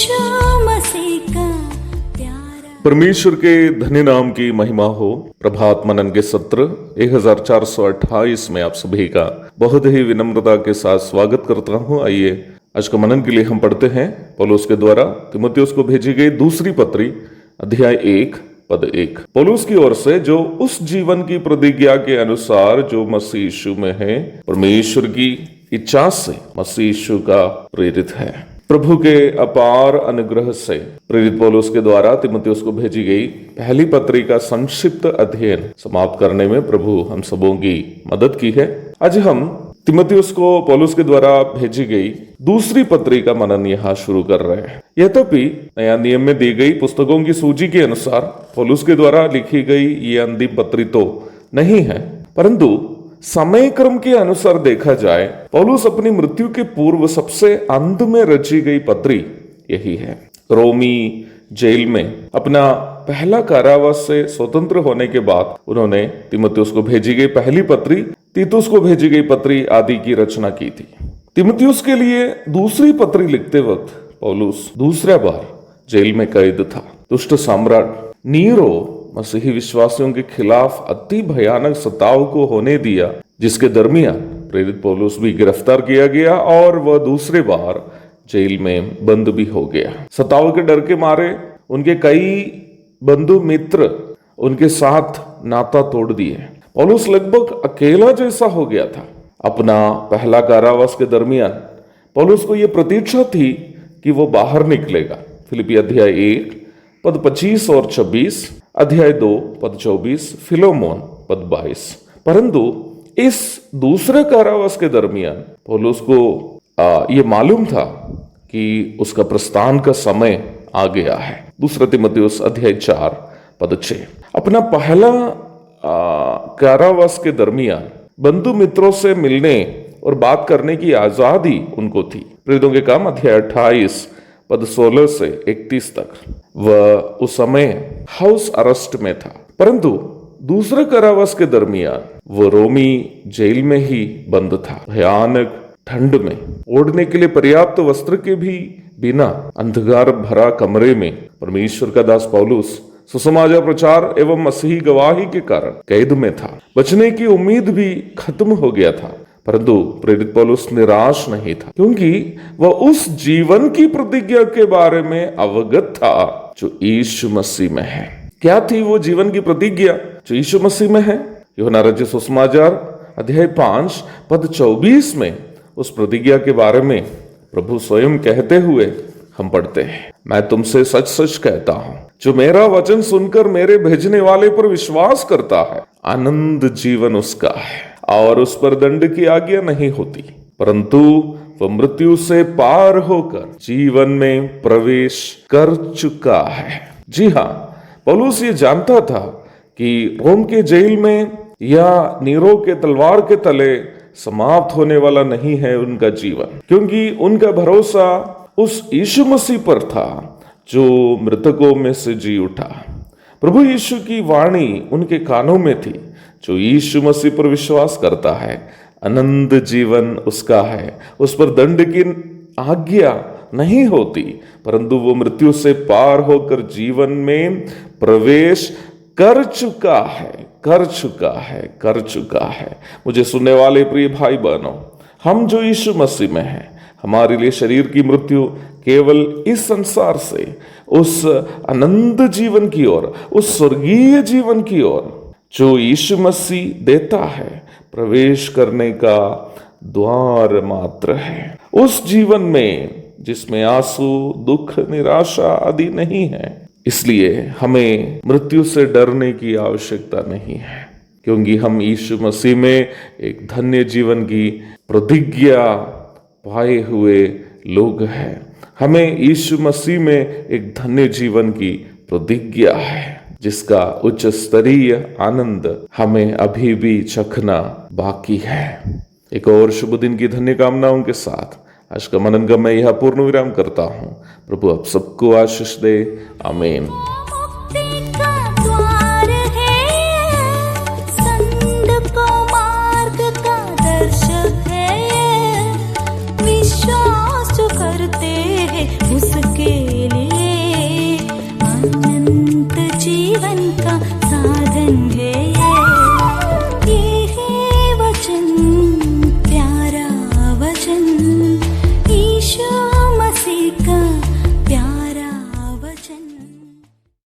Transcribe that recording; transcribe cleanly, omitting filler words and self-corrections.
यीशु मसीह का प्यारा। परमेश्वर के धन्य नाम की महिमा हो। प्रभात मनन के सत्र 1428 में आप सभी का बहुत ही विनम्रता के साथ स्वागत करता हूं। आइए आज का मनन के लिए हम पढ़ते हैं पौलुस के द्वारा तीमुथियुस को भेजी गई दूसरी पत्री अध्याय 1 पद 1। पौलुस की ओर से जो उस जीवन की प्रतिज्ञा के अनुसार जो मसीह यीशु में है, परमेश्वर की इच्छा से मसीह यीशु का प्रेरित है। प्रभु के अपार अनुग्रह से प्रेरित पौलुस के द्वारा तीमुथियुस को भेजी गई पहली पत्री का संक्षिप्त अध्ययन समाप्त करने में प्रभु हम सबों की मदद की है। आज हम तीमुथियुस को पौलुस के द्वारा भेजी गई दूसरी पत्री का मनन यहाँ शुरू कर रहे हैं। यद्यपि नया नियम में दी गई पुस्तकों की सूची के अनुसार पौलुस के द्वारा लिखी गई ये अंतिम पत्री तो नहीं है, परंतु समय क्रम के अनुसार देखा जाए पौलुस अपनी मृत्यु के पूर्व सबसे अंत में रची गई पत्री यही है। रोमी जेल में अपना पहला कारावास से स्वतंत्र होने के बाद उन्होंने तीमुथियुस को भेजी गई पहली पत्री, तीतुस को भेजी गई पत्री आदि की रचना की थी। तीमुथियुस के लिए दूसरी पत्री लिखते वक्त पौलुस दूसरा बार जेल में कैद था। दुष्ट सम्राट नीरो मसीही विश्वासियों के खिलाफ अति भयानक सताव को होने दिया, जिसके दरमियान प्रेरित पौलुस भी गिरफ्तार किया गया और वह दूसरे बार जेल में बंद भी हो गया। सताव के डर के मारे उनके कई बंधु मित्र उनके साथ नाता तोड़ दिए। पौलुस लगभग अकेला जैसा हो गया था। अपना पहला कारावास के दरमियान पौलुस को यह प्रतीक्षा थी कि वो बाहर निकलेगा। फिलिपी अध्याय 1 पद 25 और 26, अध्याय 2 पद 24, फिलोमोन पद 22। परंतु इस दूसरे कारावास के दरमियान पौलुस को ये मालूम था कि उसका प्रस्थान का समय आ गया है। दूसरा तीमुथियुस अध्याय 4 पद 6। अपना पहला कारावास के दरमियान बंधु मित्रों से मिलने और बात करने की आजादी उनको थी। प्रेरितों के काम अध्याय 28 पद 16 से 31 तक। वह उस समय हाउस अरेस्ट में था, परंतु दूसरे कारावास के दरमियान वह रोमी जेल में ही बंद था। भयानक ठंड में ओढ़ने के लिए पर्याप्त वस्त्र के भी बिना अंधकार भरा कमरे में परमेश्वर का दास पौलुस सुसमाचार प्रचार एवं मसीही गवाही के कारण कैद में था। बचने की उम्मीद भी खत्म हो गया था, परंतु प्रेरित पौलुस निराश नहीं था, क्योंकि वह उस जीवन की प्रतिज्ञा के बारे में अवगत था जो यीशु मसीह में है। क्या थी वो जीवन की प्रतिज्ञा जो यीशु मसीह में है? यूहन्ना रचित सुसमाचार अध्याय 5 पद 24 में उस प्रतिज्ञा के बारे में प्रभु स्वयं कहते हुए हम पढ़ते हैं, मैं तुमसे सच सच कहता हूं, जो मेरा वचन सुनकर मेरे भेजने वाले पर विश्वास करता है, आनंद जीवन उसका है और उस पर दंड की आज्ञा नहीं होती, परंतु वह मृत्यु से पार होकर जीवन में प्रवेश कर चुका है। जी हाँ, पौलुस ये जानता था कि रोम के जेल में या नीरो के तलवार के तले समाप्त होने वाला नहीं है उनका जीवन, क्योंकि उनका भरोसा उस यीशु मसीह पर था जो मृतकों में से जी उठा। प्रभु यीशु की वाणी उनके कानों में थी, जो यीशु मसीह पर विश्वास करता है अनंत जीवन उसका है, उस पर दंड की आज्ञा नहीं होती, परंतु वो मृत्यु से पार होकर जीवन में प्रवेश कर चुका है। मुझे सुनने वाले प्रिय भाई बहनों, हम जो यीशु मसीह में हैं, हमारे लिए शरीर की मृत्यु केवल इस संसार से उस अनंत जीवन की ओर, उस स्वर्गीय जीवन की ओर जो यीशु मसीह देता है, प्रवेश करने का द्वार मात्र है। उस जीवन में जिसमें आंसू, दुख, निराशा आदि नहीं है। इसलिए हमें मृत्यु से डरने की आवश्यकता नहीं है, क्योंकि हम यीशु मसीह में एक धन्य जीवन की प्रतिज्ञा पाए हुए लोग हैं। हमें यीशु मसीह में एक धन्य जीवन की प्रतिज्ञा है, जिसका उच्च स्तरीय आनंद हमें अभी भी चखना बाकी है। एक और शुभ दिन की धन्य कामनाओं के साथ आज का मनन का मैं यह पूर्ण विराम करता हूँ। प्रभु आप सबको आशीष दे। आमीन।